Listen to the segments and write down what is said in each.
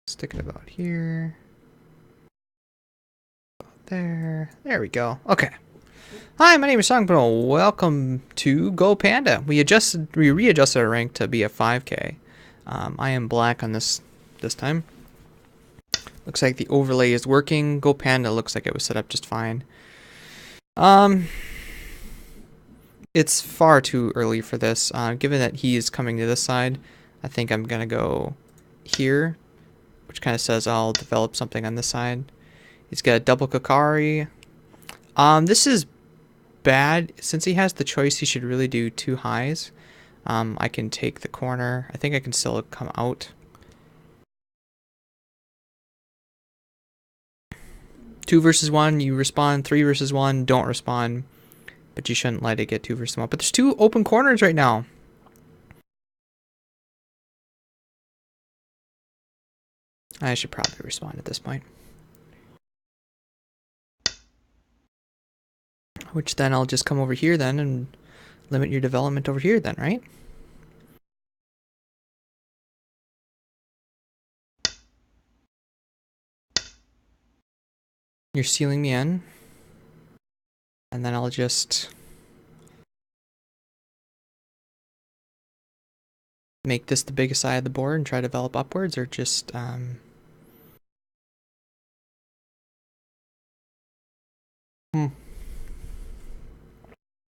Stick it about here. There. There we go. Okay. Hi, my name is Songbro. Welcome to Go Panda. We readjusted our rank to be a 5K. I am black on this time. Looks like the overlay is working. Go Panda looks like it was set up just fine. It's far too early for this. Given that he is coming to this side, I think I'm gonna go here, which kind of says I'll develop something on this side. He's got a double Kakari. This is bad. Since he has the choice, he should really do 2 highs. I can take the corner. I think I can still come out. 2 versus 1, you respond. 3 versus 1, don't respond. But you shouldn't let it get 2 versus 1. But there's 2 open corners right now. I should probably respond at this point. Which then I'll just come over here then and limit your development over here then, right? You're sealing me in. And then I'll just make this the biggest side of the board and try to develop upwards, or just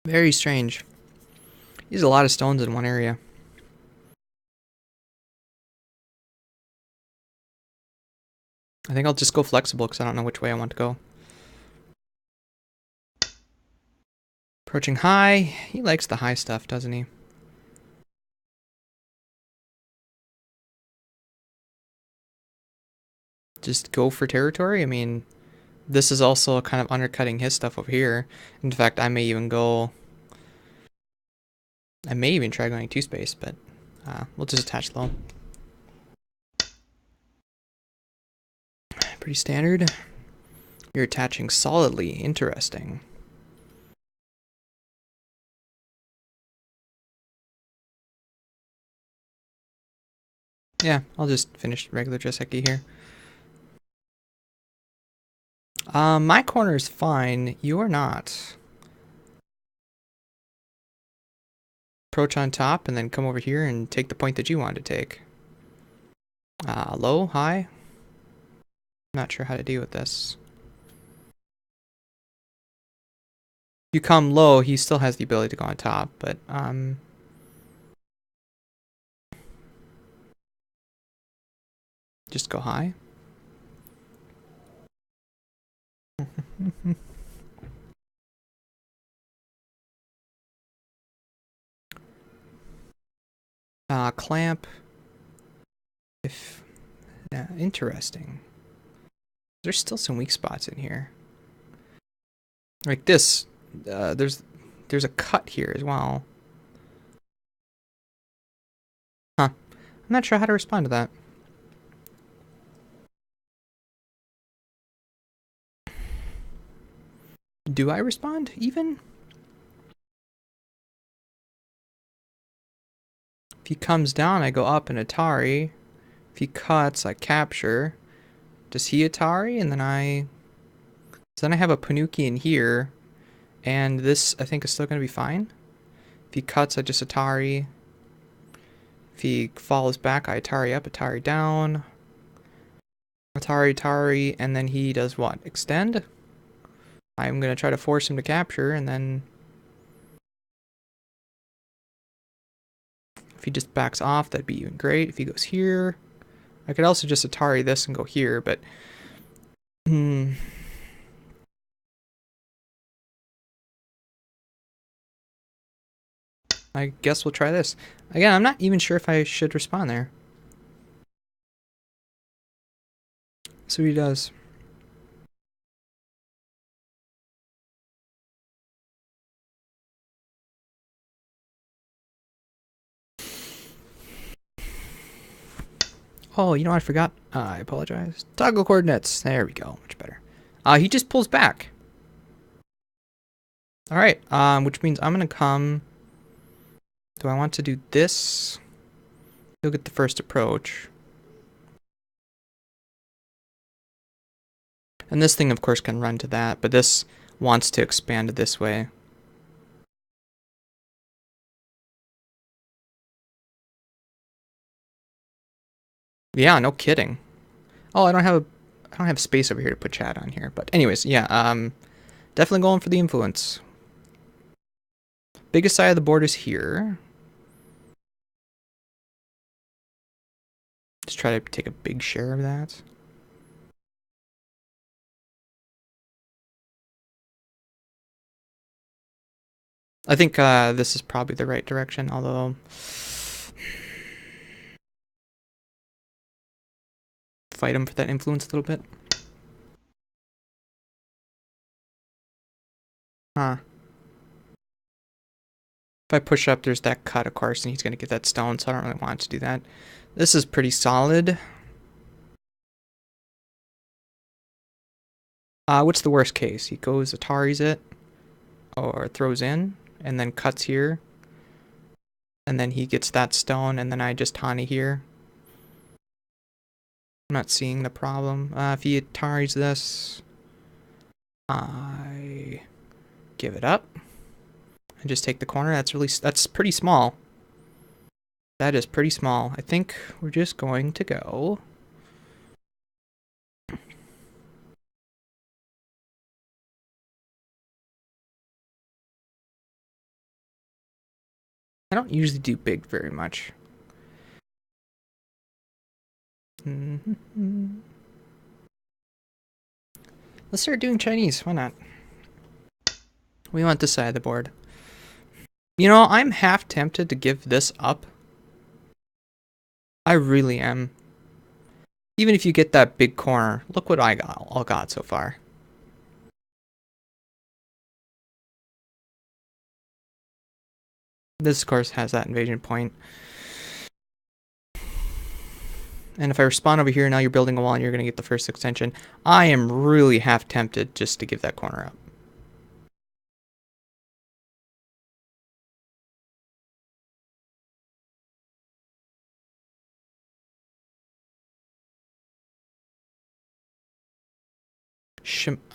Very strange. Use a lot of stones in one area. I think I'll just go flexible because I don't know which way I want to go. Approaching high. He likes the high stuff, doesn't he? Just go for territory. I mean, this is also kind of undercutting his stuff over here. In fact, I may even try going 2 space, but we'll just attach low. Pretty standard. You're attaching solidly. Interesting. Yeah, I'll just finish regular Joseki here. My corner is fine. You're not. Approach on top and then come over here and take the point that you wanted to take. Low, high. Not sure how to deal with this. You come low, he still has the ability to go on top, but just go high. Clamp. Interesting. There's still some weak spots in here. Like this, there's a cut here as well. Huh. I'm not sure how to respond to that. Do I respond even? If he comes down, I go up and Atari. If he cuts, I capture. Does he Atari? And then so then I have a Panuki in here. And this, I think, is still going to be fine. If he cuts, I just Atari. If he follows back, I Atari up, Atari down. Atari, Atari, and then he does what? Extend? I'm going to try to force him to capture, and then if he just backs off, that'd be even great. If he goes here, I could also just Atari this and go here, but I guess we'll try this. Again, I'm not even sure if I should respond there. See what he does. Oh, you know what? I forgot. I apologize. Toggle coordinates. There we go. Much better. He just pulls back. Alright, which means I'm going to come. Do I want to do this? He'll get the first approach. And this thing, of course, can run to that, but this wants to expand this way. Yeah, no kidding. Oh, I don't have space over here to put chat on here. But anyways, yeah, definitely going for the influence. Biggest side of the board is here. Just try to take a big share of that. I think this is probably the right direction, although fight him for that influence a little bit. Huh. If I push up, there's that cut, of course, and he's going to get that stone, so I don't really want to do that. This is pretty solid. What's the worst case? He goes Atari's it, or throws in, and then cuts here. And then he gets that stone, and then I just Hani here. I'm not seeing the problem. If he Atari's this, I give it up. And just take the corner. That's pretty small. That is pretty small. I think we're just going to go. I don't usually do big very much. Let's start doing Chinese. Why not? We want this side of the board. You know, I'm half tempted to give this up. I really am. Even if you get that big corner, look what I got so far. This, of course, has that invasion point. And if I respond over here, now you're building a wall and you're going to get the first extension. I am really half tempted just to give that corner up.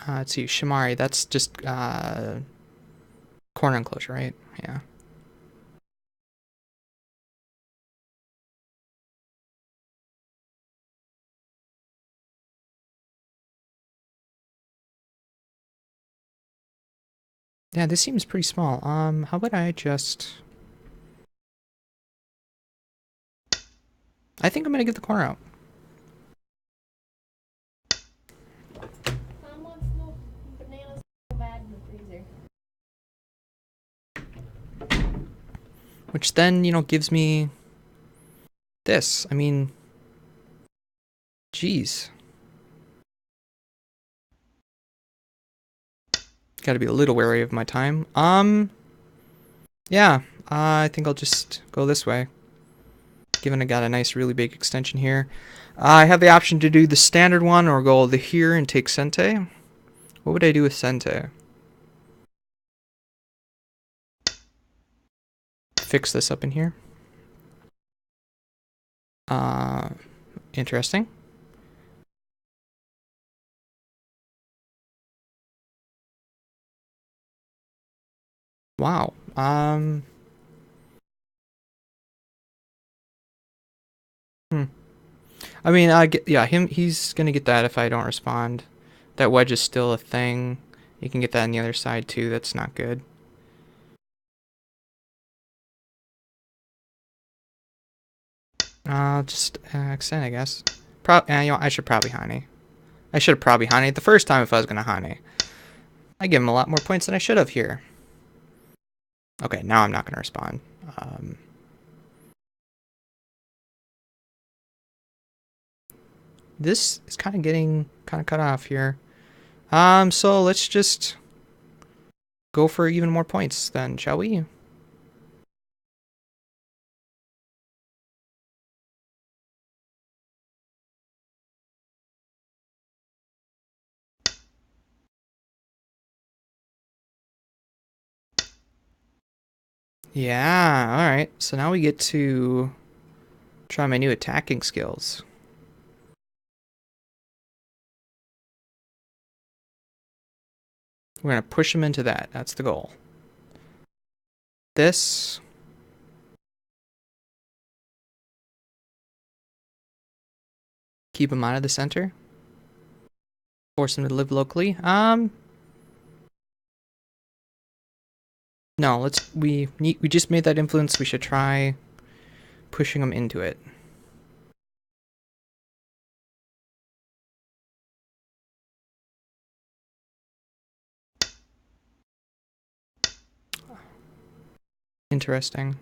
Let's see, Shimari, that's just corner enclosure, right? Yeah. Yeah, this seems pretty small. How about I just... I think I'm gonna get the corner out. Mom wants no bananas so bad in the freezer. Which then, you know, gives me this. I mean, geez. Gotta be a little wary of my time. Yeah, I think I'll just go this way. Given I got a nice, really big extension here. I have the option to do the standard one or go over here and take Sente. What would I do with Sente? Fix this up in here. Interesting. Wow. I mean, yeah, he's gonna get that if I don't respond. That wedge is still a thing. You can get that on the other side too. That's not good. I'll just extend, I guess. You know, I should probably Hane. I should have probably Hane the first time if I was gonna Hane. I give him a lot more points than I should have here. Okay, now I'm not gonna respond. This is kind of getting kind of cut off here. So let's just go for even more points then, shall we? Yeah, alright. So now we get to try my new attacking skills. We're gonna push him into that. That's the goal. This. Keep him out of the center. Force him to live locally. No, we just made that influence. We should try pushing him into it. Interesting.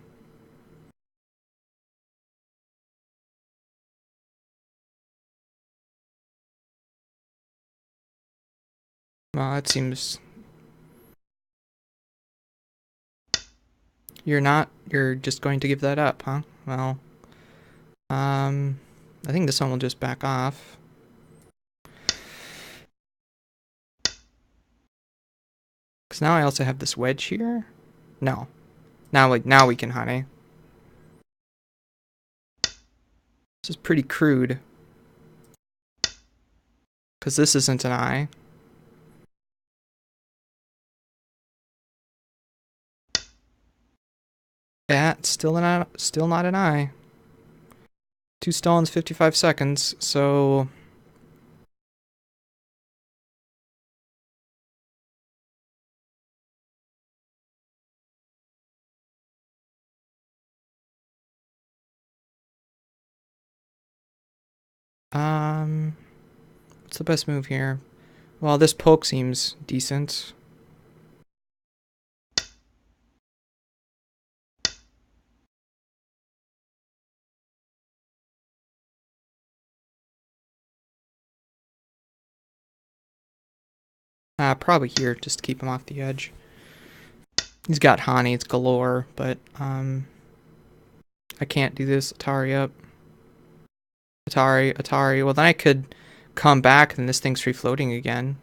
Well, that seems... You're just going to give that up, huh? Well, I think this one will just back off. Because now I also have this wedge here. No. Now we can honey. This is pretty crude. Because this isn't an eye. Yeah, it's still not an eye. 2 stones, 55 seconds, so... What's the best move here? Well, this poke seems decent. Probably here, just to keep him off the edge. He's got Hani, it's galore, but, I can't do this. Atari up. Atari. Well, then I could come back and this thing's free floating again.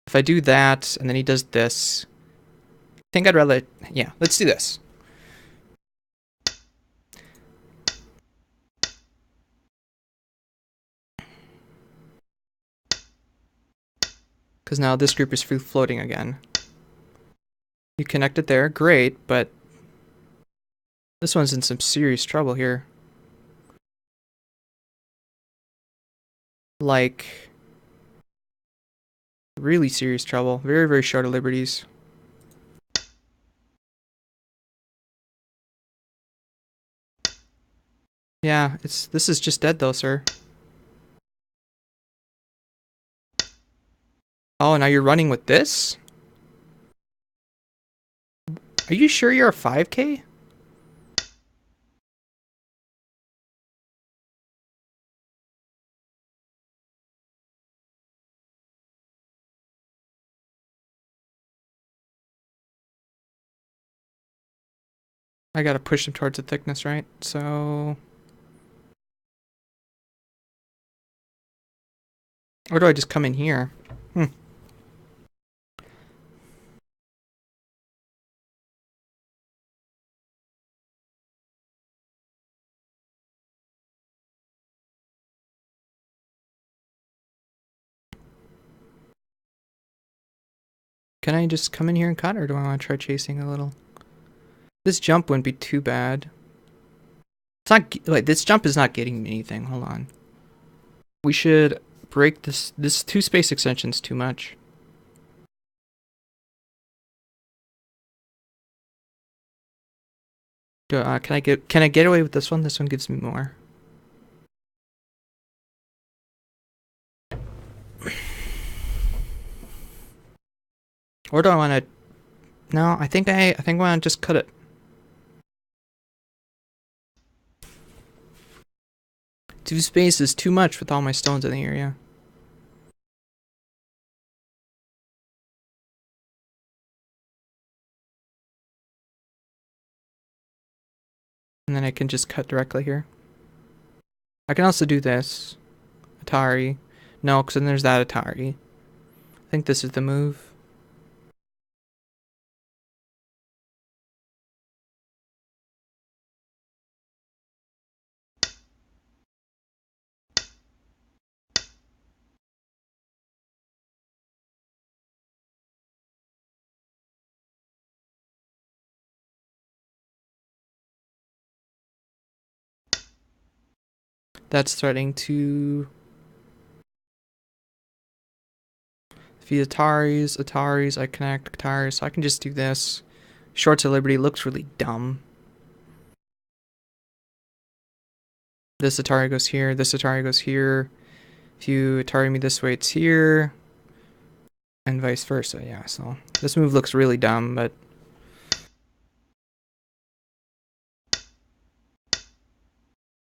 If I do that, and then he does this, I think I'd rather... Yeah, let's do this. Because now this group is free floating again. You connect it there, great, but this one's in some serious trouble here. Like, really serious trouble. Very, very short of liberties. Yeah, this is just dead though, sir. Oh, now you're running with this? Are you sure you're a 5K? I gotta push him towards the thickness, right? So... Or do I just come in here? Can I just come in here and cut, or do I want to try chasing a little? This jump wouldn't be too bad. It's not... Like, this jump is not getting me anything. Hold on. We should break this... This 2 space extension's too much. Can I get away with this one? This one gives me more. Or do I want to... No, I think I want to just cut it. Two space is too much with all my stones in the area. And then I can just cut directly here. I can also do this. Atari. No, because then there's that Atari. I think this is the move. That's threatening to feed Ataris, I connect Ataris, so I can just do this. Shorts of Liberty looks really dumb. This Atari goes here, this Atari goes here. If you Atari me this way, it's here. And vice versa, yeah, so this move looks really dumb, but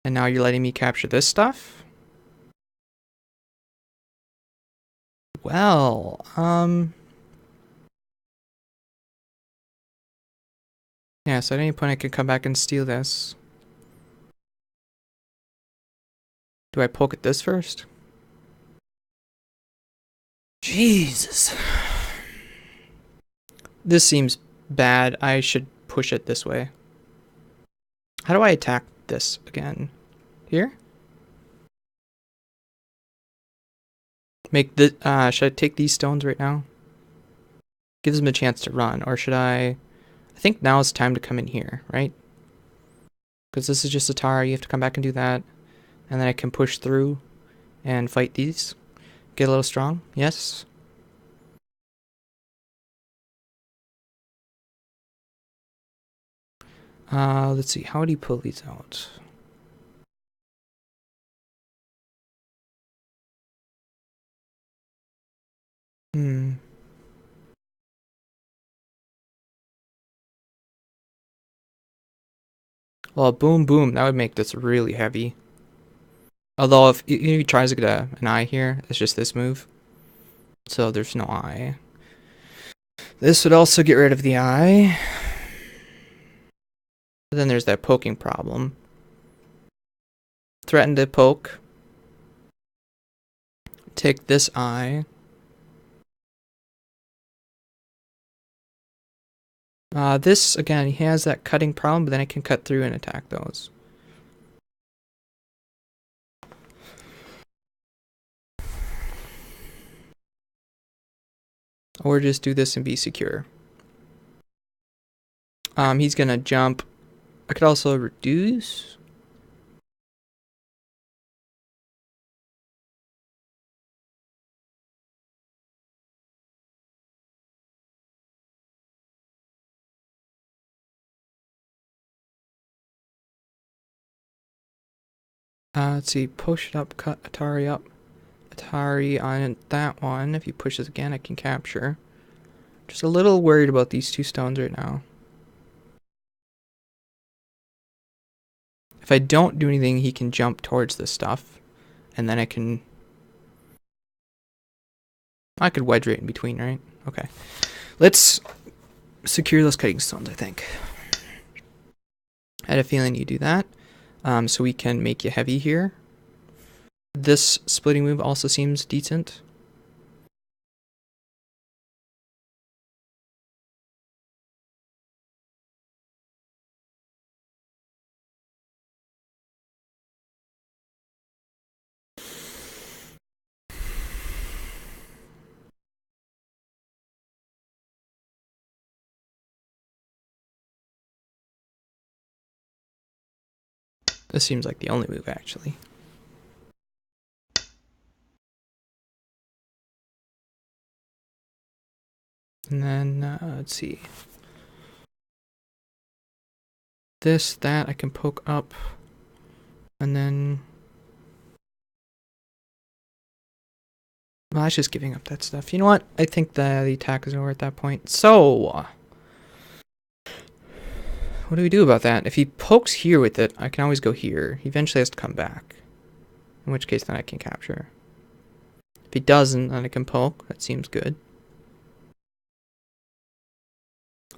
and now you're letting me capture this stuff? Well, yeah, so at any point I can come back and steal this. Do I poke at this first? Jesus. This seems bad. I should push it this way. How do I attack this again? Here? Make the should I take these stones right now? Gives them a chance to run, or should I think now is time to come in here, right? Because this is just a tower, you have to come back and do that. And then I can push through and fight these. Get a little strong, yes. Let's see, how would he pull these out? Well, boom, boom, that would make this really heavy. Although if he tries to get an eye here, it's just this move. So there's no eye. This would also get rid of the eye. But then there's that poking problem. Threaten to poke. Take this eye. This, again, he has that cutting problem, but then I can cut through and attack those. Or just do this and be secure. He's gonna jump. I could also reduce. Let's see, push it up, cut Atari up. Atari on that one. If he pushes again, I can capture. Just a little worried about these two stones right now. If I don't do anything, he can jump towards this stuff. And then I could wedge right in between, right? Okay. Let's secure those cutting stones, I think. I had a feeling you do that. So we can make you heavy here. This splitting move also seems decent. This seems like the only move, actually. And then, let's see. This, that, I can poke up. And then... Well, I was just giving up that stuff. You know what? I think the attack is over at that point. So... what do we do about that? If he pokes here with it, I can always go here. He eventually has to come back. In which case, then I can capture. If he doesn't, then I can poke. That seems good.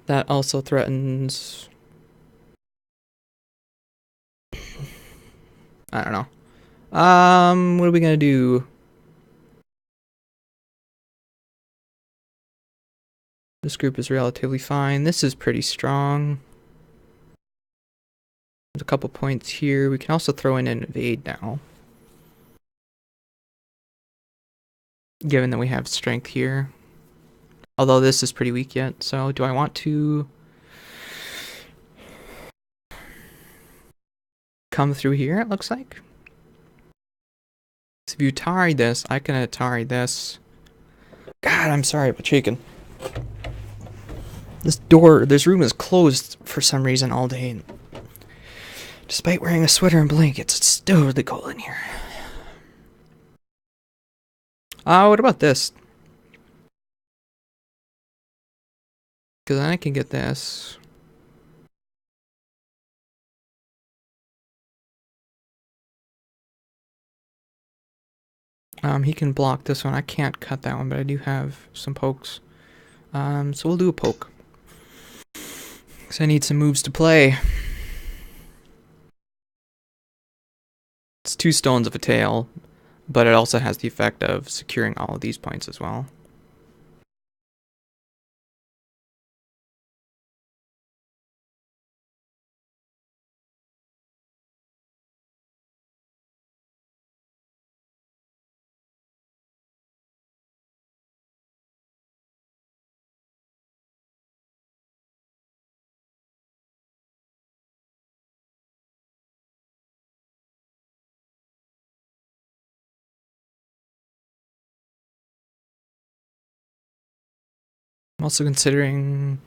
That also threatens... I don't know. What are we gonna do? This group is relatively fine. This is pretty strong. There's a couple points here. We can also throw in an invade now. Given that we have strength here. Although this is pretty weak yet. So do I want to come through here, it looks like? So if you Atari this, I can Atari this. God, I'm sorry about shaking. This room is closed for some reason all day. Despite wearing a sweater and blankets, it's still really cold in here. What about this? Because then I can get this. He can block this one. I can't cut that one, but I do have some pokes. So we'll do a poke. Because I need some moves to play. It's 2 stones of a tail, but it also has the effect of securing all of these points as well. I'm also considering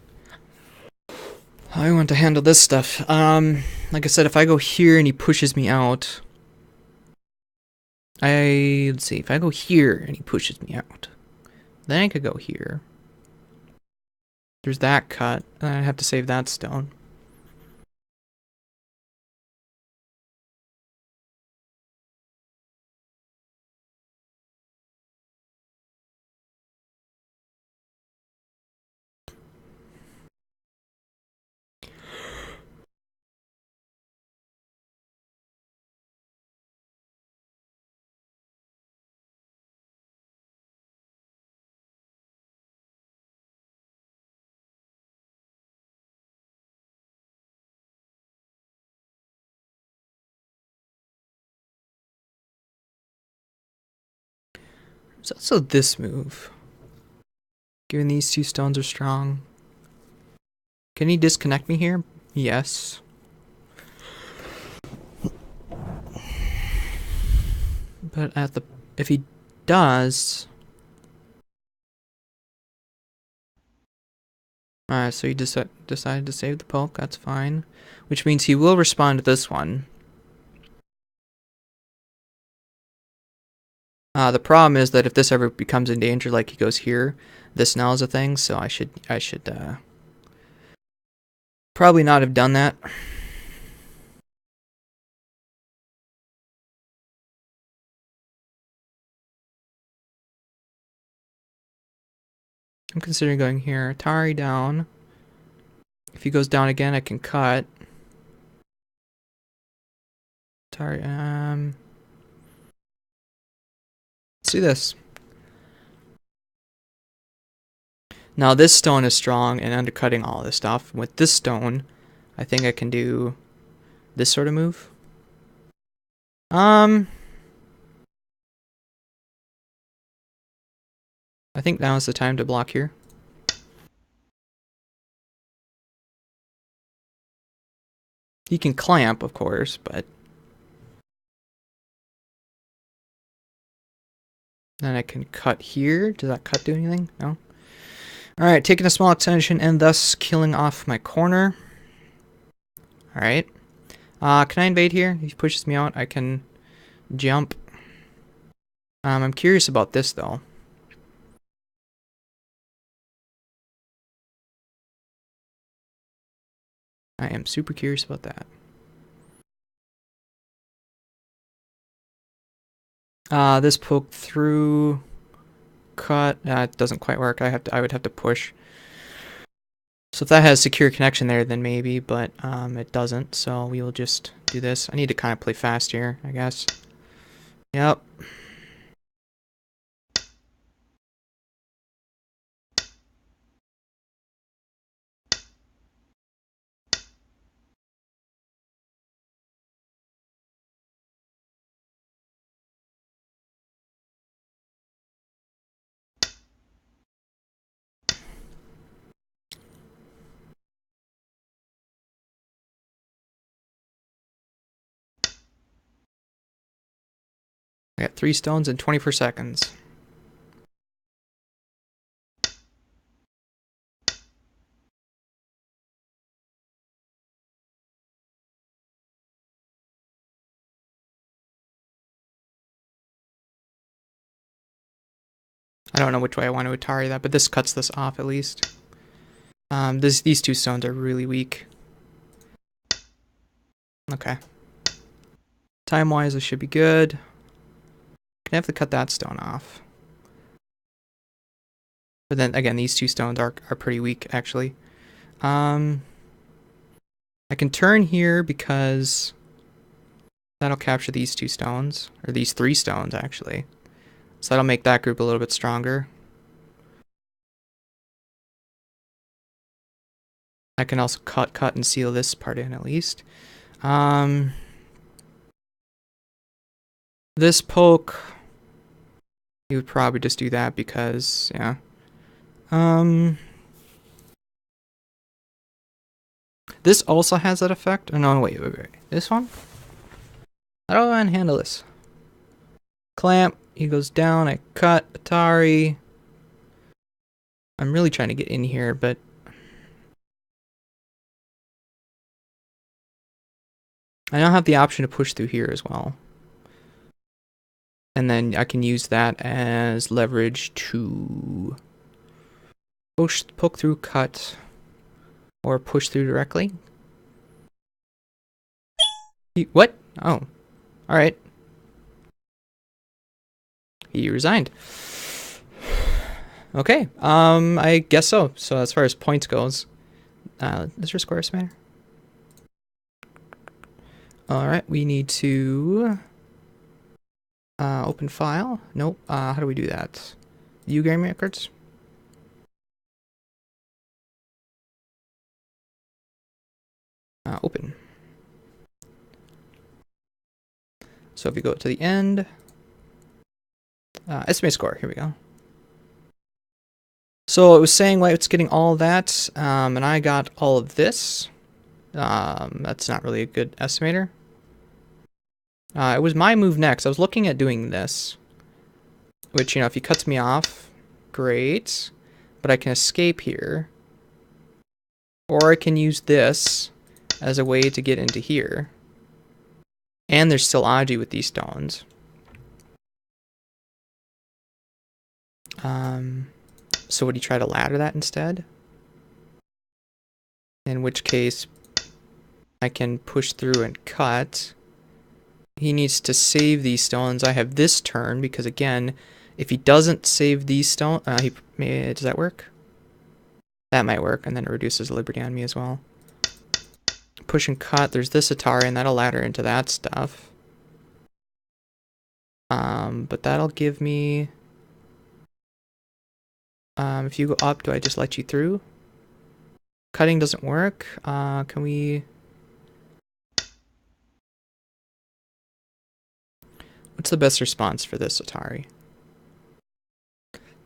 how I want to handle this stuff. Like I said, if I go here and he pushes me out, let's see, if I go here and he pushes me out, then I could go here. There's that cut, and I have to save that stone. There's also this move. Given these 2 stones are strong. Can he disconnect me here? Yes. But if he does... Alright, so he decided to save the poke, that's fine. Which means he will respond to this one. The problem is that if this ever becomes in danger, like he goes here, this now is a thing, so I should probably not have done that. I'm considering going here. Atari down. If he goes down again, I can cut. Atari, let's do this. Now this stone is strong and undercutting all this stuff. With this stone, I think I can do this sort of move. I think now is the time to block here. He can clamp, of course, but then I can cut here. Does that cut do anything? No. Alright, taking a small extension and thus killing off my corner. Alright. Can I invade here? If he pushes me out, I can jump. I'm curious about this, though. I am super curious about that. This poke through, cut. It doesn't quite work. I would have to push. So if that has secure connection there, then maybe, but it doesn't. So we will just do this. I need to kind of play fast here, I guess. Yep. got 3 stones in 24 seconds. I don't know which way I want to Atari that, but this cuts this off at least. These 2 stones are really weak. Okay. Time-wise, this should be good. Gonna have to cut that stone off. But then again, these 2 stones are pretty weak actually. I can turn here because that'll capture these 2 stones, or these 3 stones actually. So that'll make that group a little bit stronger. I can also cut and seal this part in at least. This poke, you would probably just do that because, yeah. This also has that effect. Oh, no, wait. This one? How do I handle this? Clamp, he goes down, I cut, Atari. I'm really trying to get in here, but I now have the option to push through here as well. And then I can use that as leverage to poke through, cut, or push through directly. What? Oh, all right. He resigned. Okay, I guess so. So as far as points goes, is your score matter? All right, we need to open file. Nope. How do we do that? View game records. Open. So if you go to the end, estimate score. Here we go. So it was saying it's getting all that, and I got all of this. That's not really a good estimator. It was my move next. I was looking at doing this, which, you know, if he cuts me off, great. But I can escape here. Or I can use this as a way to get into here. And there's still Aji with these stones. So would he try to ladder that instead? In which case, I can push through and cut. He needs to save these stones. I have this turn because, again, if he doesn't save these stones, does that work? That might work, and then it reduces liberty on me as well. Push and cut. There's this Atari, and that'll ladder into that stuff. But that'll give me... if you go up, do I just let you through? Cutting doesn't work. Can we... What's the best response for this Atari?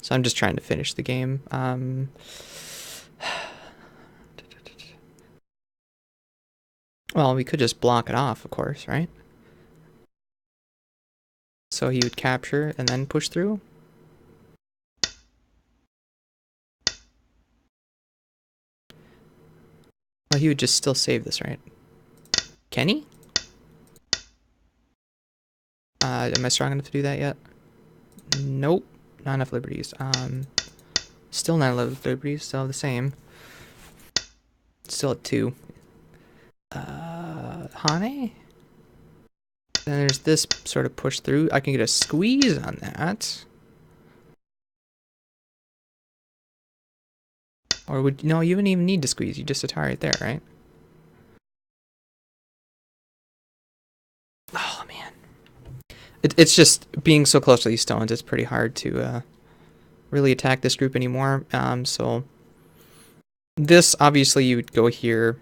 So I'm just trying to finish the game. Well, we could just block it off, of course, right? So he would capture and then push through. Well, he would just still save this, right? Can he? Am I strong enough to do that yet? Nope. Not enough liberties. Still not enough liberties. Still the same. Still at 2. Hane? Then there's this sort of push through. I can get a squeeze on that. Or would... No, you wouldn't even need to squeeze. You just Atari it there, right? Oh, man. It's just being so close to these stones, it's pretty hard to really attack this group anymore. So this, obviously, you would go here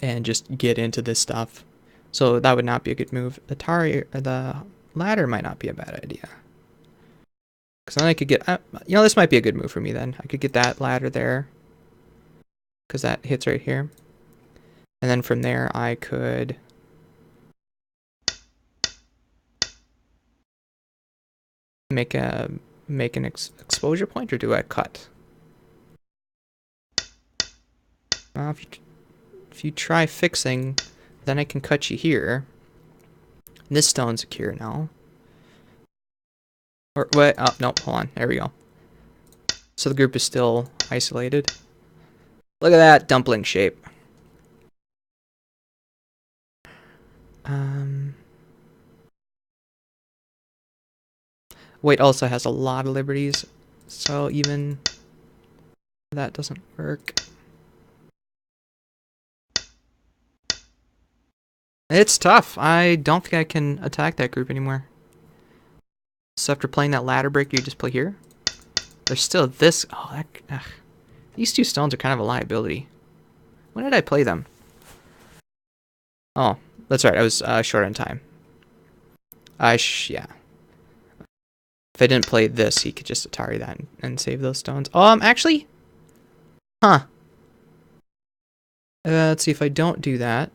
and just get into this stuff. So that would not be a good move. The ladder might not be a bad idea. Because then I could get... you know, this might be a good move for me then. I could get that ladder there. Because that hits right here. And then from there, I could... make an exposure point, or do I cut? If you try fixing, then I can cut you here. This stone's secure now. Or wait, oh no, hold on. There we go. So the group is still isolated. Look at that dumpling shape. White also has a lot of liberties, so even that doesn't work. It's tough. I don't think I can attack that group anymore. So after playing that ladder break, you just play here. There's still this. Oh, these two stones are kind of a liability. When did I play them? Oh, that's right. I was short on time. Yeah. If I didn't play this, he could just Atari that and save those stones. Actually, huh? Let's see if I don't do that.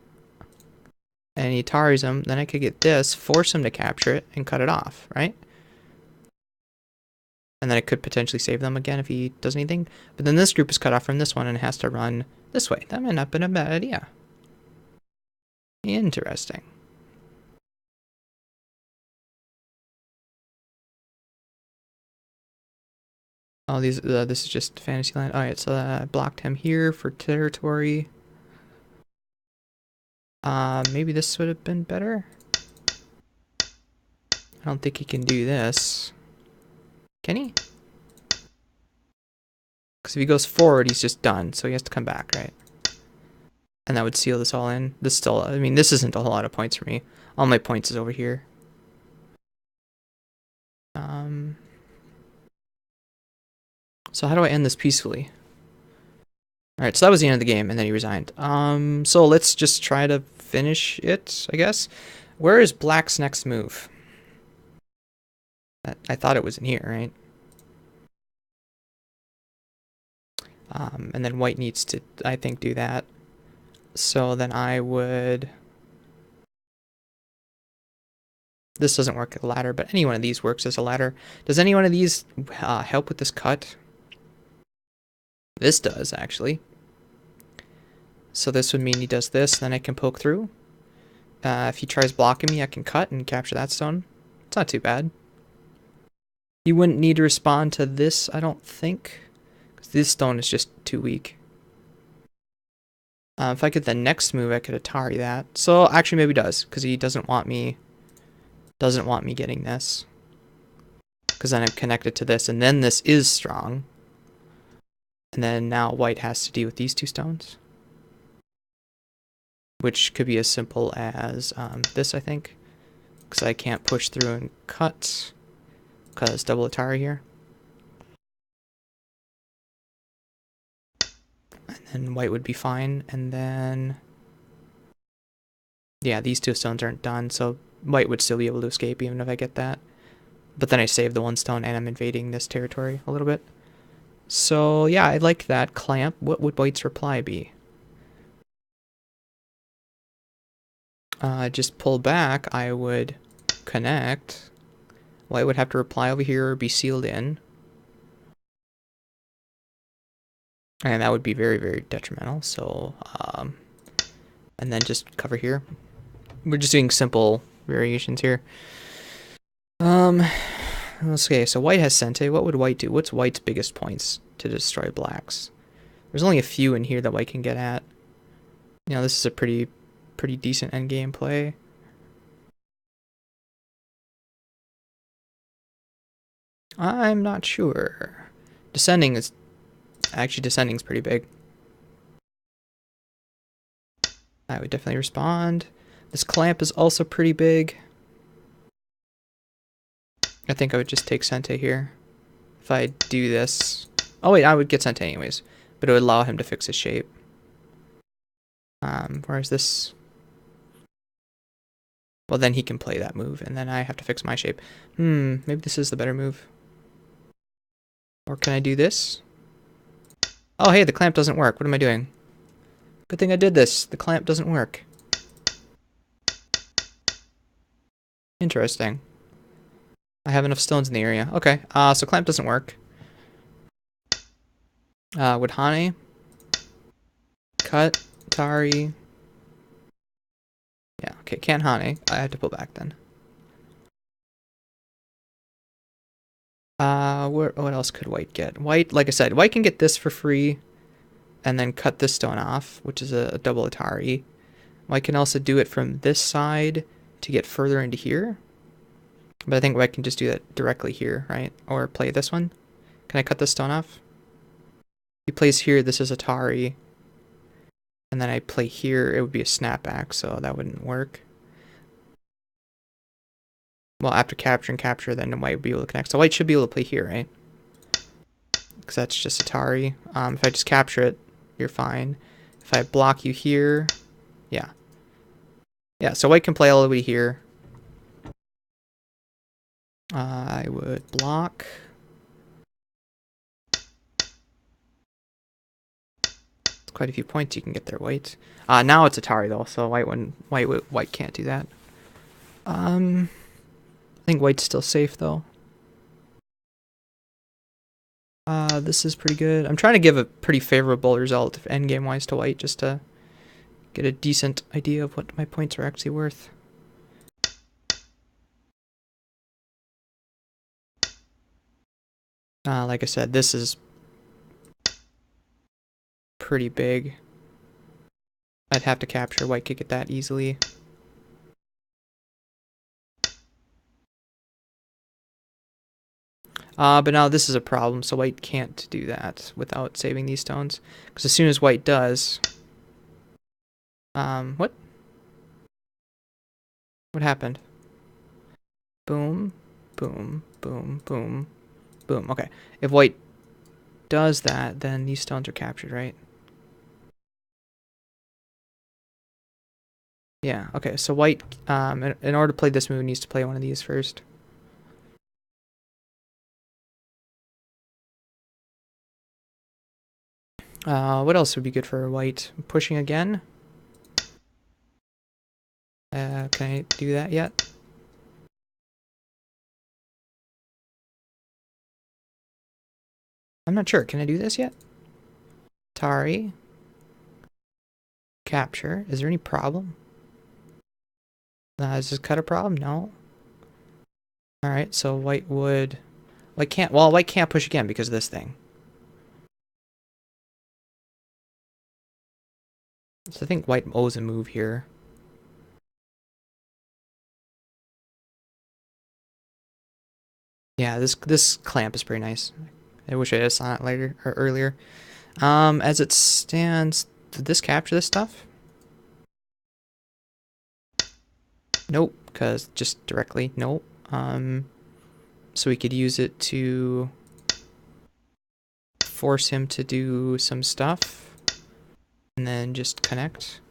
And he Ataris him, then I could get this, force him to capture it, and cut it off, right? And then I could potentially save them again if he does anything. But then this group is cut off from this one and has to run this way. That might not have been a bad idea. Interesting. Oh, this is just Fantasyland. Alright, so I blocked him here for territory. Maybe this would have been better. I don't think he can do this. Can he? Because if he goes forward, he's just done. So he has to come back, right? And that would seal this all in. This still, I mean, this isn't a whole lot of points for me. All my points is over here. So how do I end this peacefully? Alright, so that was the end of the game, and then he resigned. So let's just try to finish it, I guess. Where is Black's next move? I thought it was in here, right? And then White needs to, I think, do that. So then I would... This doesn't work as a ladder, but any one of these works as a ladder. Does any one of these help with this cut? This does, actually. So this would mean he does this, then I can poke through. If he tries blocking me, I can cut and capture that stone. It's not too bad. He wouldn't need to respond to this, I don't think. Because this stone is just too weak. If I get the next move, I could Atari that. So actually maybe he does, because he doesn't want me getting this. Because then I'm connected to this, and then this is strong. And then now White has to deal with these two stones. Which could be as simple as this, I think. Because I can't push through and cut. Because double Atari here. And then White would be fine. And then... Yeah, these two stones aren't done. So White would still be able to escape even if I get that. But then I save the one stone and I'm invading this territory a little bit. So yeah, I like that clamp. What would White's reply be? Just pull back. I would connect. White would have to reply over here or be sealed in. And that would be very, very detrimental. So, and then just cover here. We're just doing simple variations here. Okay, so White has Sente. What would White do? What's White's biggest points to destroy Black's? There's only a few in here that White can get at. You know, this is a pretty decent endgame play. I'm not sure. Descending is pretty big. I would definitely respond. This clamp is also pretty big. I think I would just take Sente here. If I do this... Oh wait, I would get Sente anyways. But it would allow him to fix his shape. Whereas this... Well, then he can play that move, and then I have to fix my shape. Maybe this is the better move. Or can I do this? Oh hey, the clamp doesn't work. What am I doing? Good thing I did this. The clamp doesn't work. Interesting. I have enough stones in the area. Okay, so clamp doesn't work. Would Hane cut Tari? Yeah, okay, can't Hane. I have to pull back then. What else could white get? White, like I said, white can get this for free and then cut this stone off, which is a double Atari. White can also do it from this side to get further into here. But I think white can just do that directly here, right? Or play this one. Can I cut this stone off? If he plays here, this is Atari. And then I play here, it would be a snapback, so that wouldn't work. Well, after capture and capture, then white would be able to connect. So white should be able to play here, right? Because that's just Atari. If I just capture it, you're fine. If I block you here, yeah. Yeah, so white can play all the way here. I would block. It's quite a few points you can get there, white. Now it's Atari though, so white can't do that. I think white's still safe though. This is pretty good. I'm trying to give a pretty favorable result endgame wise to white just to get a decent idea of what my points are actually worth. Like I said, this is pretty big. I'd have to capture. White could get that easily. But now this is a problem, so white can't do that without saving these stones. Because as soon as white does... what? What happened? Boom, boom, boom, boom, boom. Okay, if white does that, then these stones are captured, right? Yeah, okay, so white, in order to play this move, needs to play one of these first. What else would be good for white? Pushing again? Can I do that yet? I'm not sure. Can I do this yet? Tari. Capture. Is there any problem? Is this cut a problem? No. Alright, so white would... White can't... Well, white can't push again because of this thing. So I think white owes a move here. Yeah, this clamp is pretty nice. I wish I had saw it later or earlier. As it stands, did this capture this stuff? Nope, because just directly, nope. So we could use it to force him to do some stuff and then just connect.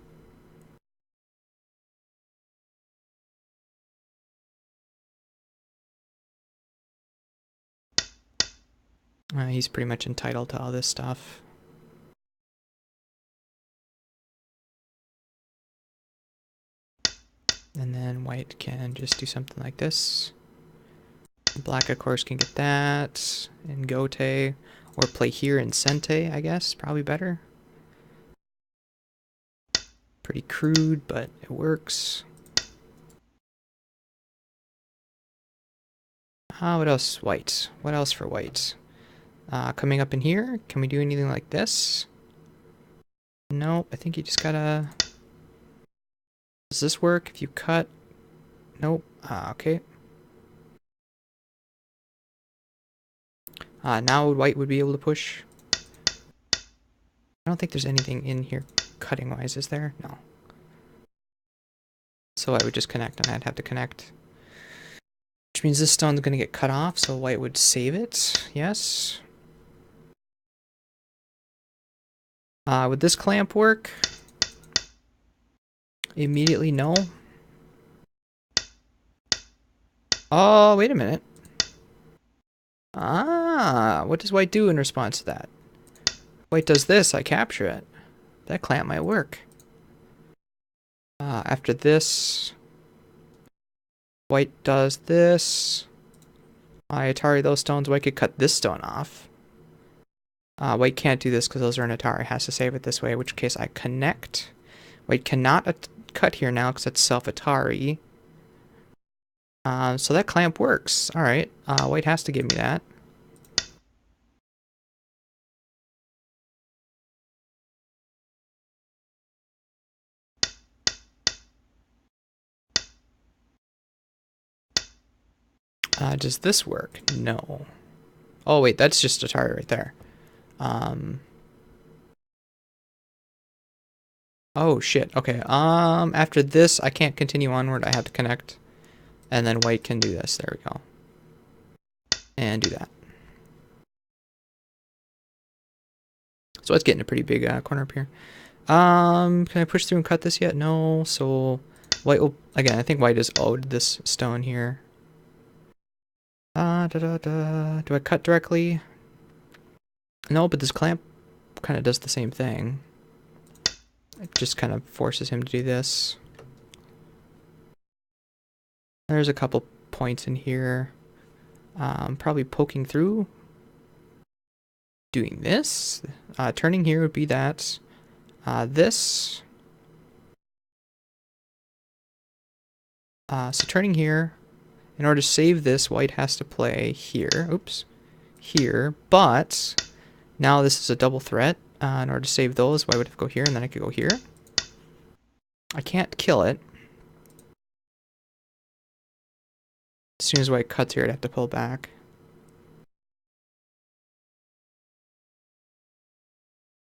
He's pretty much entitled to all this stuff. And then white can just do something like this. Black, of course, can get that. And Gote. Or play here in Sente, I guess. Probably better. Pretty crude, but it works. What else? White. What else for white? Coming up in here, can we do anything like this? Nope, I think you just gotta... Does this work if you cut? Nope. Okay. Now white would be able to push. I don't think there's anything in here cutting-wise, is there? No. So I would just connect, and I'd have to connect. Which means this stone's gonna get cut off, so white would save it. Yes. Would this clamp work? Immediately, no. Oh, wait a minute. What does white do in response to that? White does this, I capture it. That clamp might work. After this, white does this. I Atari those stones. White could cut this stone off. White can't do this because those are an Atari. Has to save it this way, in which case I connect. White cannot cut here now because it's self-Atari. So that clamp works. Alright, White has to give me that. Does this work? No. Oh wait, that's just Atari right there. Oh shit, okay. After this, I can't continue onward. I have to connect. And then White can do this. There we go. And do that. So it's getting a pretty big corner up here. Can I push through and cut this yet? No. So White will, again, I think White is owed this stone here. Do I cut directly? No, but this clamp kind of does the same thing. It just kind of forces him to do this. There's a couple points in here. Probably poking through. Doing this. Turning here would be that. This. So turning here. In order to save this, White has to play here. Oops. Here. But now this is a double threat. In order to save those, White would have to go here, and then I could go here. I can't kill it. As soon as White cuts here, I'd have to pull back.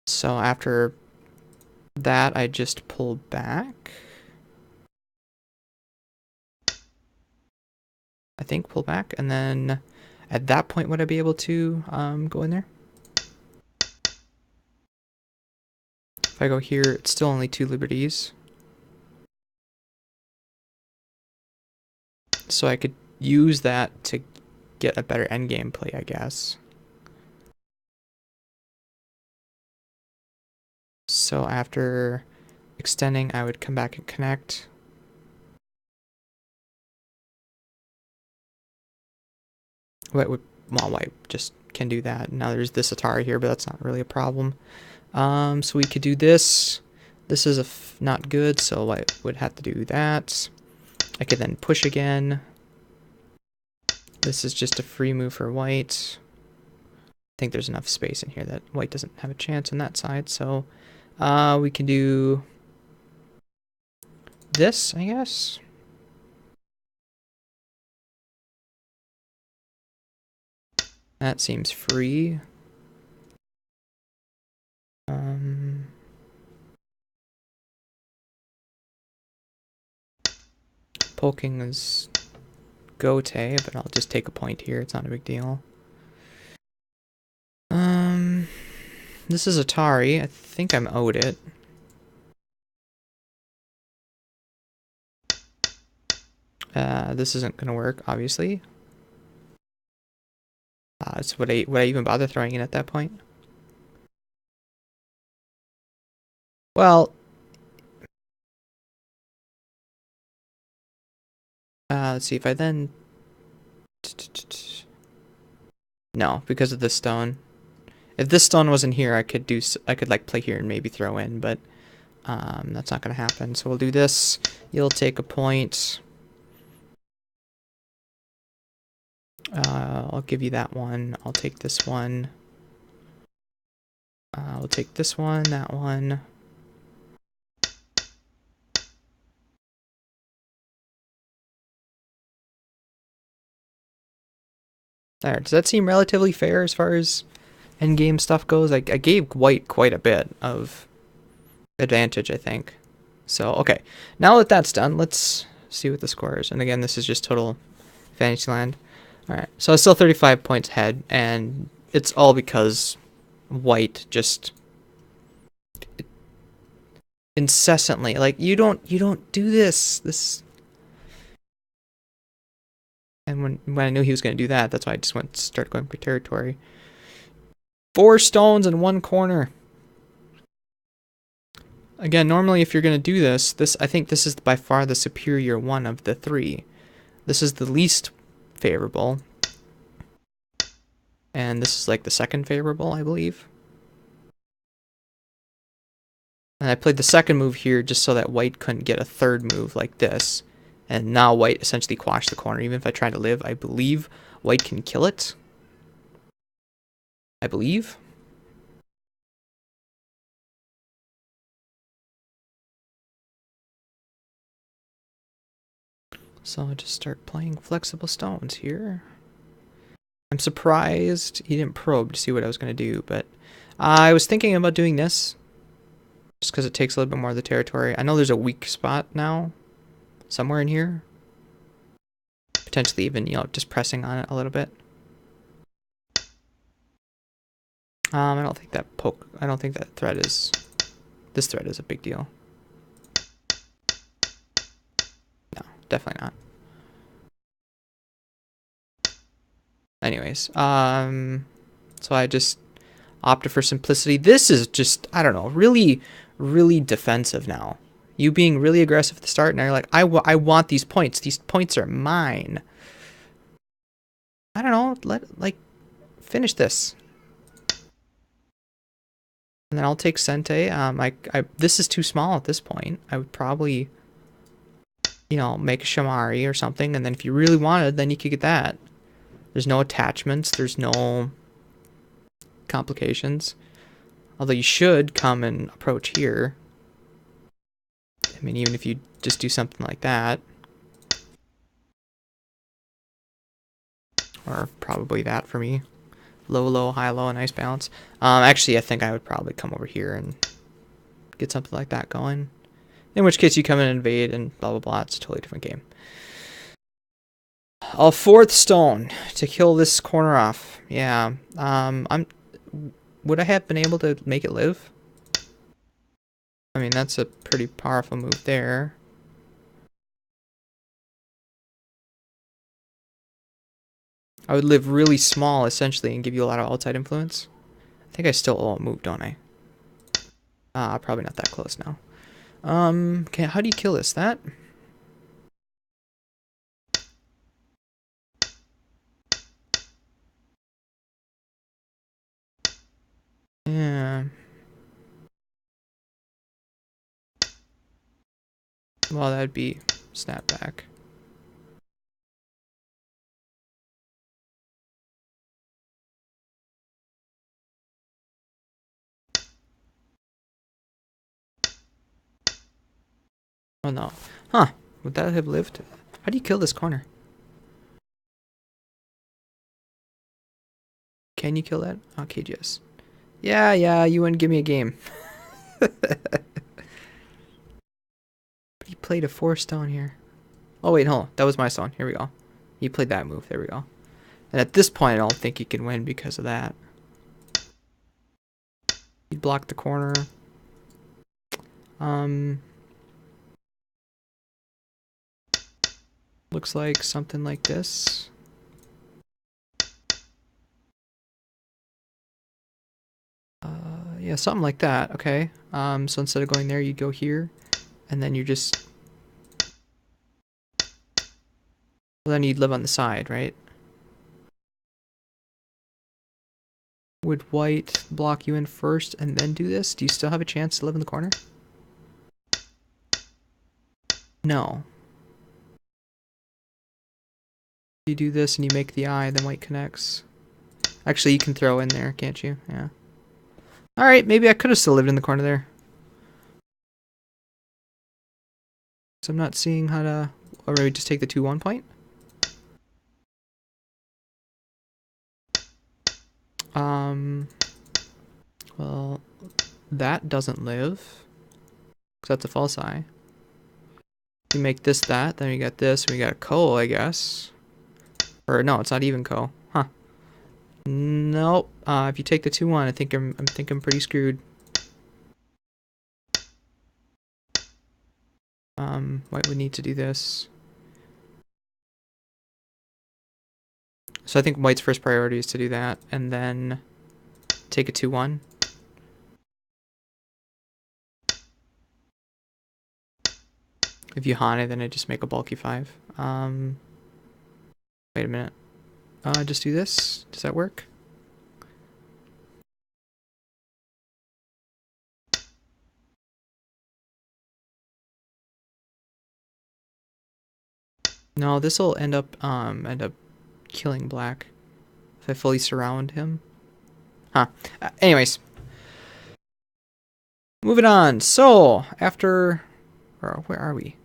So after that, I just pull back. I think pull back, and then at that point, would I be able to go in there? If I go here, it's still only 2 liberties. So I could use that to get a better endgame play, I guess. So after extending, I would come back and connect. White just can do that. Now there's this Atari here, but that's not really a problem. So we could do this. This is not good, so White would have to do that. I could then push again. This is just a free move for White. I think there's enough space in here that White doesn't have a chance on that side, so we can do this, I guess. That seems free. Poking is Gote, but I'll just take a point here. It's not a big deal. This is Atari. I think I'm owed it. This isn't gonna work, obviously. So would I even bother throwing it at that point? Well, let's see if I then. No, because of this stone. If this stone wasn't here, I could like play here and maybe throw in, but that's not gonna happen. So we'll do this. You'll take a point. I'll give you that one. I'll take this one. We'll take this one, that one. There. Does that seem relatively fair as far as endgame stuff goes? I gave White quite a bit of advantage, I think. So, okay. Now that that's done, let's see what the score is. And again, this is just total Fantasyland. Alright, so I'm still 35 points ahead, and it's all because White just incessantly, like, you don't do this. And when I knew he was going to do that, that's why I just started going for territory. 4 stones in 1 corner. Again, normally if you're going to do this, I think this is by far the superior one of the 3. This is the least favorable. And this is like the second favorable, I believe. And I played the second move here just so that white couldn't get a third move like this. And now white essentially quashed the corner. Even if I try to live, I believe white can kill it. I believe. So I'll just start playing flexible stones here. I'm surprised he didn't probe to see what I was going to do, but I was thinking about doing this just because it takes a little bit more of the territory. I know there's a weak spot now somewhere in here. Potentially even, just pressing on it a little bit. I don't think that threat is, this threat is a big deal. No, definitely not. Anyways, so I just opted for simplicity. This is just, I don't know, really, really defensive now. You being really aggressive at the start, and now you're like, I want these points. These points are mine. I don't know, finish this. And then I'll take Sente. This is too small at this point. I would probably, make a Shamari or something, and then if you really wanted, then you could get that. There's no attachments. There's no complications. Although you should come and approach here. I mean, even if you just do something like that. Or probably that for me. Low, low, high, low, a nice balance. Actually, I think I would probably come over here and get something like that going. In which case you come in and invade and blah, blah, blah. It's a totally different game. A fourth stone to kill this corner off. Yeah. Would I have been able to make it live? I mean, that's a pretty powerful move there. I would live really small, essentially, and give you a lot of outside influence. I think I still owe a move, don't I? Probably not that close now. Okay, how do you kill this? That? Yeah. Well, that'd be snapback. Oh no. Huh. Would that have lived? How do you kill this corner? Can you kill that? Okay, yes. Yeah, you wouldn't give me a game. But he played a 4-stone here. Oh wait, hold on. That was my stone. Here we go. He played that move. There we go. And at this point, I don't think he can win because of that. He blocked the corner. Looks like something like this. Yeah, something like that. Okay. So instead of going there, you go here, and then you just. Well, then you'd live on the side, right? Would white block you in first and then do this? Do you still have a chance to live in the corner? No. You do this and you make the eye, then white connects. Actually, you can throw in there, can't you? Yeah. Alright, maybe I could have still lived in the corner there. So I'm not seeing how to... Or maybe just take the 2-1 point? Well, that doesn't live. Because that's a false eye. You make this that, then we got this, we got a ko, I guess. Or no, it's not even ko. Huh. Nope. If you take the 2-1, I think I'm pretty screwed. White would need to do this. So I think white's first priority is to do that, and then take a 2-1. If you hane, then I just make a bulky 5. Wait a minute. Just do this. Does that work? No, this will end up killing black if I fully surround him. Huh. Anyways, moving on. So after, where are we?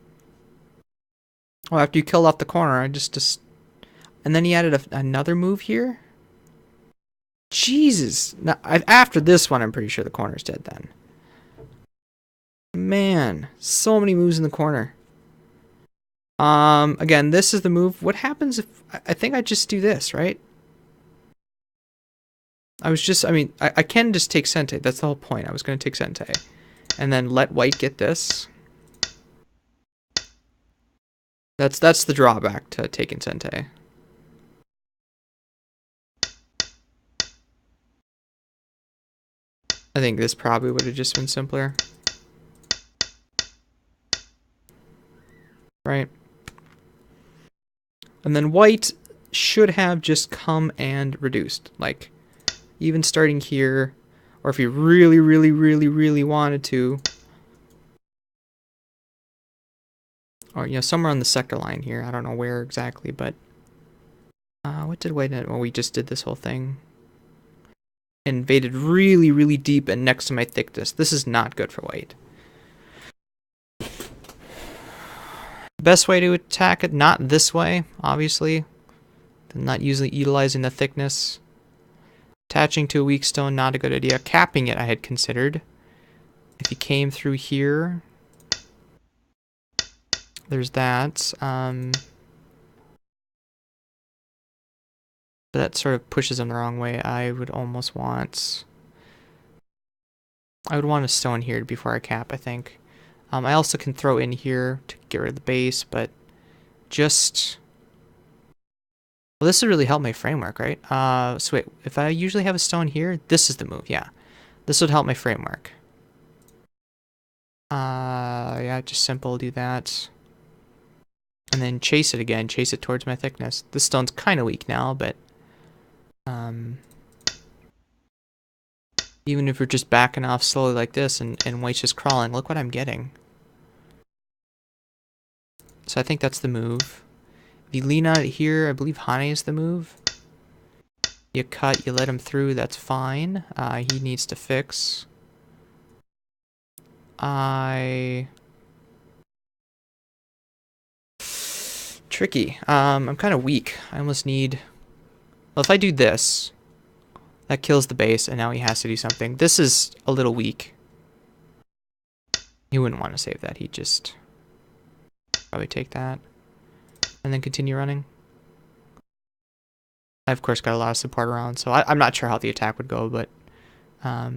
Oh, after you killed off the corner, I just and then he added another move here. Jesus. Now, after this one, I'm pretty sure the corner's dead then. Man, so many moves in the corner. Again, this is the move. What happens if I think I just do this, right? I mean, I can just take Sente. That's the whole point. I was going to take Sente. And then let white get this. That's the drawback to taking Sente. I think this probably would have just been simpler. Right? And then white should have just come and reduced. Like, even starting here, or if you really, really, really, really wanted to, or, you know, somewhere on the sector line here. I don't know where exactly, but what did white do? Well, we just did this whole thing. Invaded really, really deep and next to my thickness. This is not good for white. Best way to attack it, not this way, obviously. Not usually utilizing the thickness. Attaching to a weak stone, not a good idea. Capping it, I had considered. If you came through here, there's that. But that sort of pushes them the wrong way. I would want a stone here before I cap, I think. I also can throw in here to get rid of the base, but just... Well, this would really help my framework, right? So wait, if I usually have a stone here, this is the move, yeah. This would help my framework. Yeah, just simple, do that. And then chase it again, chase it towards my thickness. This stone's kind of weak now, but... even if we're just backing off slowly like this and white's just crawling, look what I'm getting. So I think that's the move. If you lean on it here, I believe Hane is the move. You cut, you let him through, that's fine. He needs to fix. Tricky. I'm kind of weak. I almost need... Well, if I do this, that kills the base, and now he has to do something. This is a little weak. He wouldn't want to save that. He'd just probably take that. And then continue running. I, of course, got a lot of support around, so I'm not sure how the attack would go, but I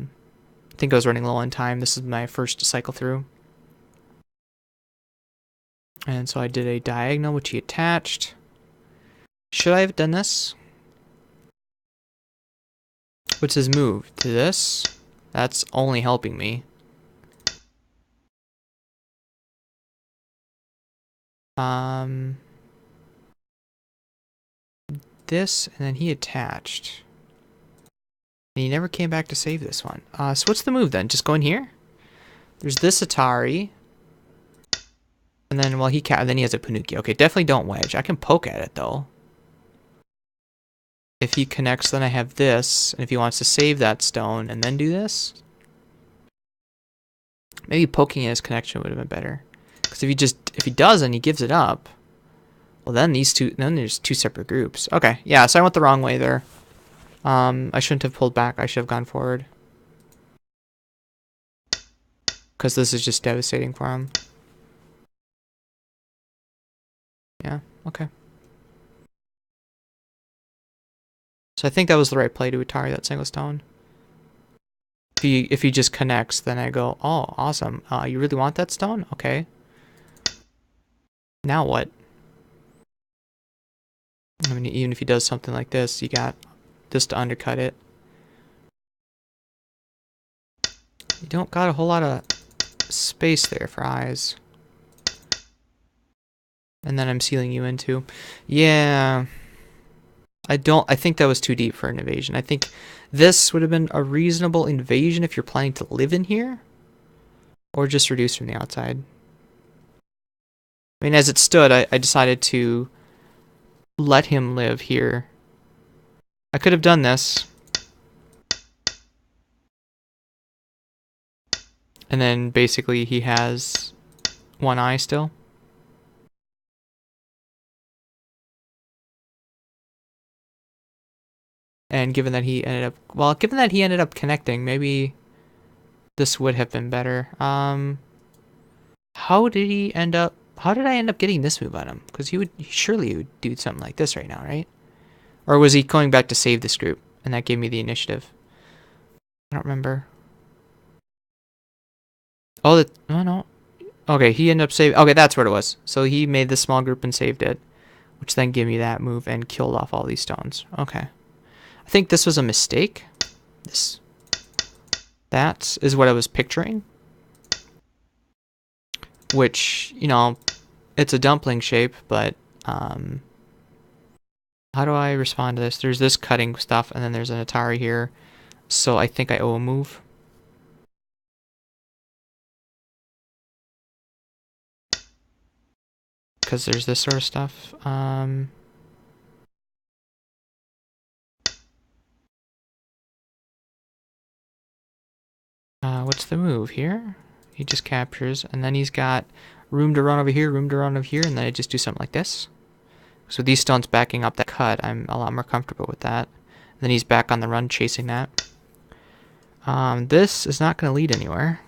think I was running low on time. This is my first cycle through. And so I did a diagonal, which he attached. Should I have done this? What's his move? To this? That's only helping me. This, and then he attached. And he never came back to save this one. So what's the move then? Just go in here? There's this Atari. And then, well, then he has a Panuki. Okay, definitely don't wedge. I can poke at it, though. If he connects, then I have this. And if he wants to save that stone and then do this, maybe poking at his connection would have been better. Because if he does and he gives it up, well, then there's two separate groups. Okay, yeah, so I went the wrong way there. I shouldn't have pulled back. I should have gone forward. Because this is just devastating for him. Yeah, okay. So I think that was the right play to Atari that single stone. If he just connects, then I go, oh, awesome. You really want that stone? Okay. Now what? I mean, even if he does something like this, you got this to undercut it. You don't got a whole lot of space there for eyes. And then I'm sealing you into. Yeah. I think that was too deep for an invasion. I think this would have been a reasonable invasion if you're planning to live in here. Or just reduce from the outside. I mean, as it stood, I decided to let him live here. I could have done this. And then basically he has one eye still. And given that he ended up connecting, maybe this would have been better. How did I end up getting this move on him? Because he surely would do something like this right now, right? Or was he going back to save this group? And that gave me the initiative. I don't remember. Oh, no. Okay, he ended up saving. Okay, that's what it was. So he made this small group and saved it, which then gave me that move and killed off all these stones. Okay. I think this was a mistake. That is what I was picturing. Which, you know, it's a dumpling shape, but how do I respond to this? There's this cutting stuff, and then there's an Atari here. So I think I owe a move. Because there's this sort of stuff. What's the move here? He just captures, and then he's got room to run over here, room to run over here, and then I just do something like this. So these stones backing up that cut, I'm a lot more comfortable with that. And then he's back on the run chasing that. This is not going to lead anywhere.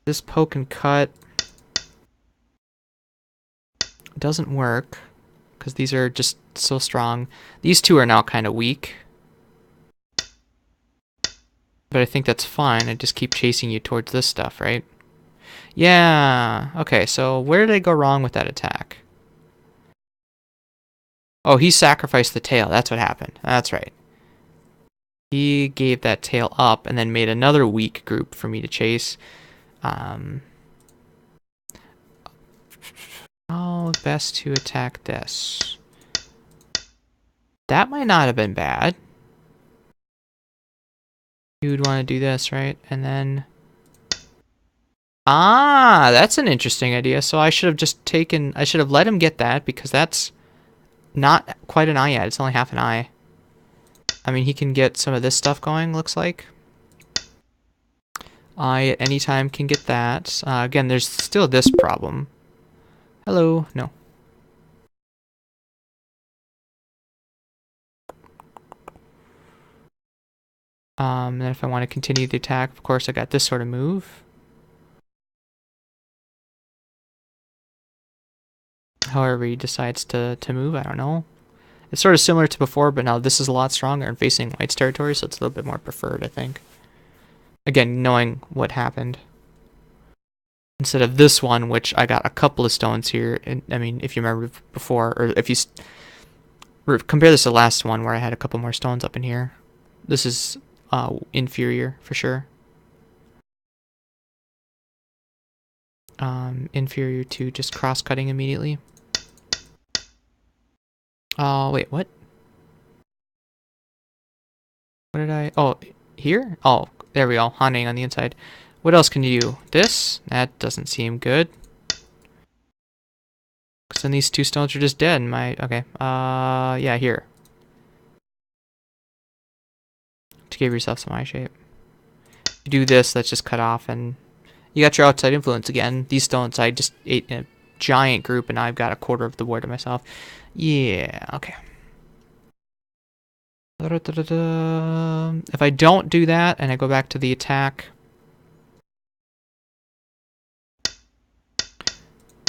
This poke and cut doesn't work because these are just so strong. These two are now kind of weak. But I think that's fine. I just keep chasing you towards this stuff, right? Yeah. Okay, so where did I go wrong with that attack? Oh, he sacrificed the tail. That's what happened. That's right. He gave that tail up and then made another weak group for me to chase. Oh, best to attack this. That might not have been bad. You would want to do this, right? And then... Ah, that's an interesting idea. So I should have just taken... I should have let him get that because that's not quite an eye yet. It's only half an eye. I mean, he can get some of this stuff going, looks like. I at any time can get that. Again, there's still this problem. Hello. No. Then if I want to continue the attack, of course, I got this sort of move. However he decides to move, I don't know. It's sort of similar to before, but now this is a lot stronger and facing White's territory, so it's a little bit more preferred, I think. Again, knowing what happened. Instead of this one, which I got a couple of stones here. And, I mean, if you remember before, or if you compare this to the last one where I had a couple more stones up in here. This is inferior, for sure. Inferior to just cross-cutting immediately. Oh, wait, what? What did I... Oh, here? Oh, there we go. Haunting on the inside. What else can you do? This? That doesn't seem good. Because then these two stones are just dead. Okay. Yeah, here. To give yourself some eye shape. You do this, that's just cut off, and you got your outside influence again. These stones, I just ate in a giant group, and I've got a quarter of the board to myself. Yeah, okay. If I don't do that, and I go back to the attack...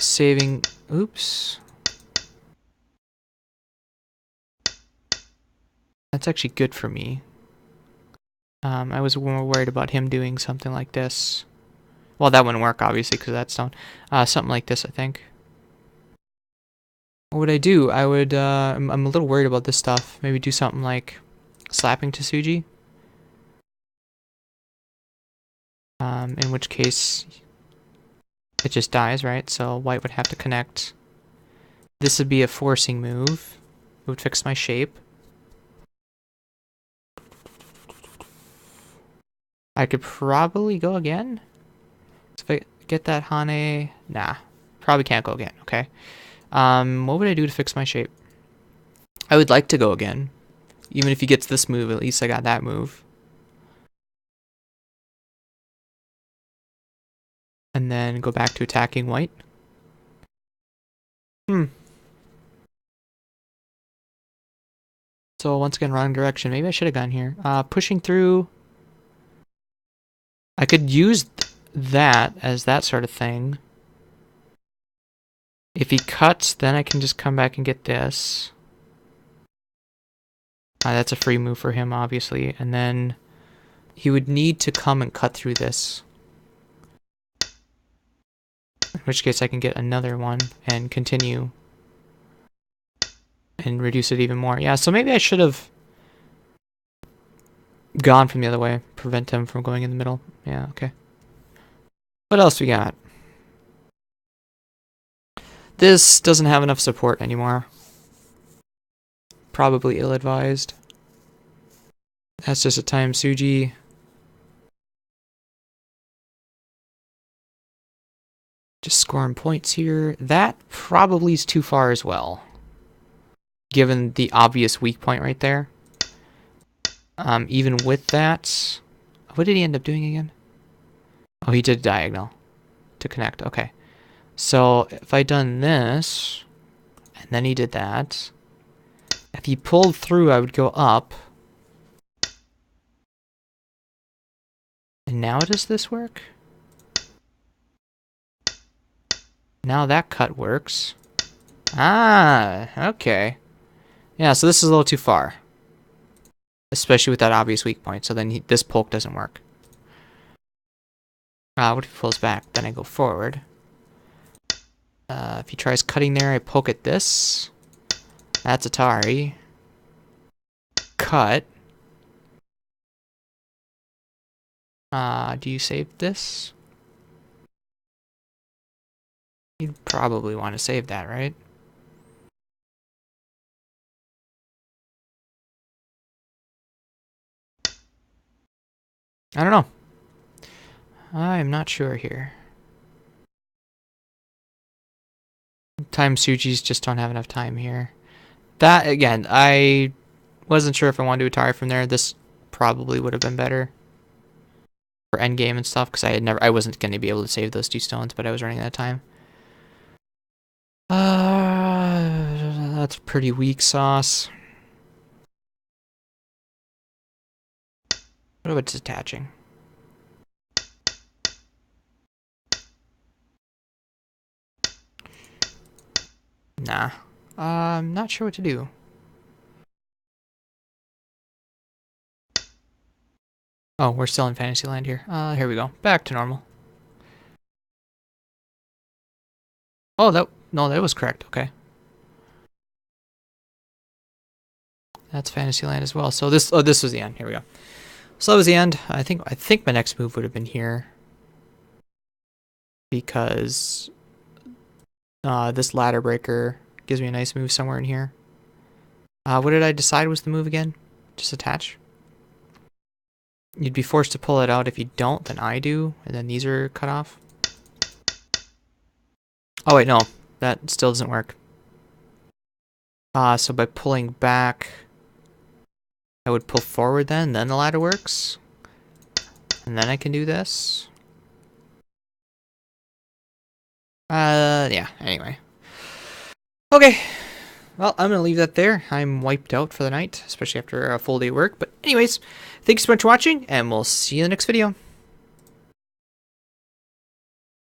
Saving... Oops. That's actually good for me. I was more worried about him doing something like this. Well, that wouldn't work, obviously, because that's stone. Something like this, I think. What would I do? I would, I'm a little worried about this stuff. Maybe do something like slapping Tsuji. In which case, it just dies, right? So white would have to connect. This would be a forcing move. It would fix my shape. I could probably go again. Get that Hane. Nah. Probably can't go again. Okay. What would I do to fix my shape? I would like to go again. Even if he gets this move, at least I got that move. And then go back to attacking white. So once again, wrong direction. Maybe I should have gone here. Pushing through. I could use that as that sort of thing. If he cuts, then I can just come back and get this. That's a free move for him, obviously. And then he would need to come and cut through this. In which case I can get another one and continue. And reduce it even more. Yeah, so maybe I should have gone from the other way. Prevent him from going in the middle. Yeah, okay. What else we got? This doesn't have enough support anymore. Probably ill-advised. That's just a time Suji. Just scoring points here. That probably is too far as well. Given the obvious weak point right there. Even with that... What did he end up doing again? Oh, he did diagonal. To connect, okay. So, if I done this... And then he did that... If he pulled through, I would go up. And now does this work? Now that cut works. Ah, okay. Yeah, so this is a little too far. Especially with that obvious weak point. So then this poke doesn't work. What if he pulls back? Then I go forward. If he tries cutting there, I poke at this. That's Atari. Cut. Do you save this? You'd probably want to save that, right? I don't know. I'm not sure here. Time Sujis just don't have enough time here. That, again, I wasn't sure if I wanted to Atari from there. This probably would have been better for endgame and stuff, because I wasn't going to be able to save those 2 stones, but I was running out of time. That's pretty weak sauce. What about detaching? Nah. I'm not sure what to do. Oh, we're still in Fantasyland here. Here we go. Back to normal. Oh, no, that was correct. Okay. That's Fantasyland as well. So this was the end. Here we go. So that was the end. I think my next move would have been here. Because this ladder breaker gives me a nice move somewhere in here. What did I decide was the move again? Just attach. You'd be forced to pull it out. If you don't, then I do. And then these are cut off. Oh wait, no. That still doesn't work. So by pulling back, I would pull forward then the ladder works. And then I can do this. Yeah, anyway. Okay. Well, I'm going to leave that there. I'm wiped out for the night, especially after a full day of work. But anyways, thanks so much for watching, and we'll see you in the next video.